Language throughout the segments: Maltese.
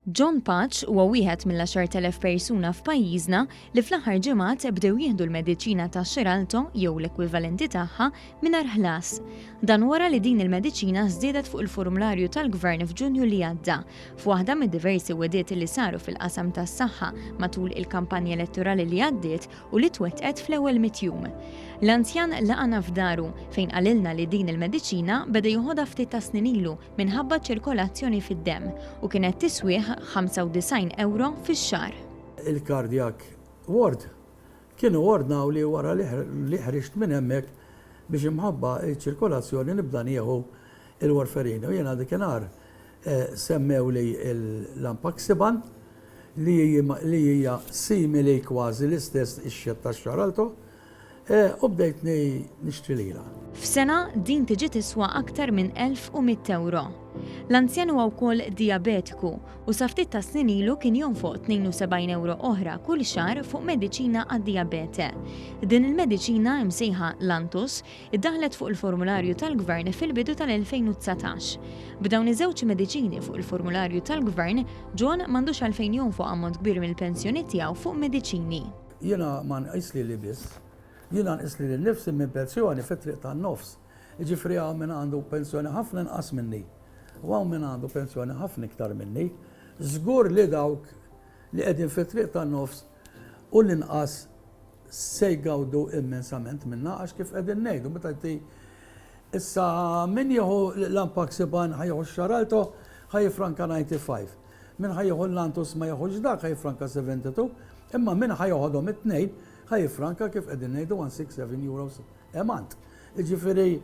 John Patch huwa wieħed mill-10,000 persuna f'pajjiżna li fl-aħħar ġimgħat bdew jieħdu l-mediċina ta' Xeralto jew l-ekwivalenti tagħha mingħajr ħlas. Dan wara li din il-mediċina żdiedet fuq il-formularju tal-Gvern f'Ġunju li għadda f'waħda mid-diversi weddiet li saru fil-qasam tas-saħħa matul il-kampanja elettorali li għaddiet u li twettqet fl-ewwel mitjum. L-anzjan laqana f'daru fejn qalilna li din il-mediċina beda joħodha ftit ta' snin ilu minħabba ċirkolazzjoni fid-demm u kienet tiswieħ 95 euro fix-xahar. Il-cardiac ward kienu ordnaw li wara li ħriġt minn hemmhekk biex imħabba ċirkolazzjoni nibda nieħu il-warfarin. U jiena dikinhar semmew li l-Ampaxiban li hija simili kważi l-istess ix-xett tax-Xeralto u bdejt nixtri lilha. F'sena din tiġi tiswa aktar minn 1100 euro. L-anzjan huwa wkoll diabetiku u sa ftit ta' snin ilu kien jonfoq 72 euro oħra kull xahar fuq mediċina għad-diabete. Din il-mediċina msejħa Lantus iddaħlet fuq il-formularju tal-Gvern fil-bidu tal-2019. B'dawn iż-żewġ mediċini fuq il-formularju tal-Gvern, John m'għandux għalfejn jonfoq ammont kbir mill-pensjoni tiegħu fuq mediċini. Jiena ma nqisli li biss, jiena nqisli li nnifsi minn pensjoni fit-triq tan-nofs. Jiġifieri hawn min għandu pensjoni ħafna inqas minni. U għaw minn għandu pensjoni ħafna iktar minni, żgur li dawk li qegħdin fit-triq tan-nofs u l-inqas se jgawdu immensament minna għax kif qegħdin ngħidu meta issa min jieħu l-Ampaxiban ħajjeħu x-Xeralto ħajjifranka 95. Min ħajjeħu l-Lantus ma jieħux dak ħajjifranka 72, imma min ħajjeħodhom it-tnejn ħajjifranka kif qegħdin ngħidu 167 euros emant. Jiġifieri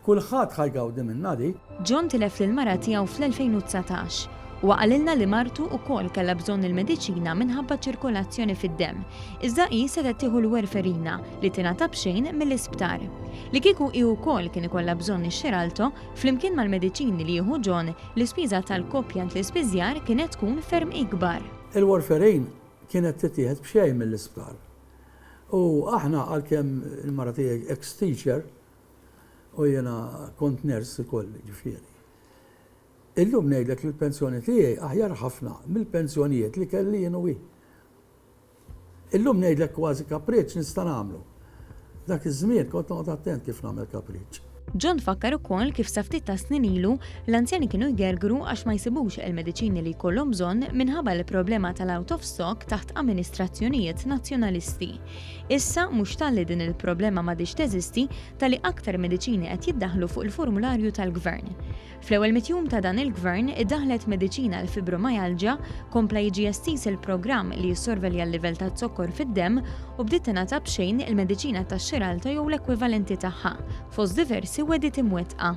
kulħadd ħajgawdi minna di. John tilef lill-mara tiegħu fl-2019 u qalilna li martu wkoll kellha bżonn il-mediċina minħabba ċirkolazzjoni fid-demm. Iżda hi sedet tieħu l-werferina li tingħata b'xejn mill-isptar. Li kieku hi wkoll kien ikollha bżonn ix-Xeralto, flimkien mal-mediċini li jieħu John, l-ispiża tal-koppjant l-ispiżjar kienet tkun ferm ikbar. Il-warferin kienet titieħed b'xejn mill-isptar. U aħna għalkemm il-mara tiegħi ex-teacher u jena kont ners ukoll ġifieri. Illum ngħidlek li l-pensjoni tiegħi aħjar ħafna mill-pensjonijiet li kelli jien u hi. Illum ngħidlek kważi kapriċċ nista' nagħmlu. Dak iż-żmien kont noqgħod attent kif nagħmel kapriċċ. John fakkar ukoll kif sa ftit ta' snin ilu l-anzjani kienu jgergru għax ma jsibux il-mediċini li jkollhom bżonn minħabba l-problema tal-out of stock taħt amministrazzjonijiet nazzjonalisti. Issa mhux talli din il-problema m'għadix teżisti talli aktar mediċini qed jiddaħħlu fuq il-formularju tal-Gvern. Fl-ewwel mitjum ta' dan il-Gvern iddaħlet mediċina l-fibromialgia, kompla jiġi estis il-programm li jissorvelja l-livell ta' zokkor fid-demm u bdiet tingħata b'xejn il-mediċina tax-Xeralto jew l-ekwivalenti tagħha fost diversi weddiet imwettqa.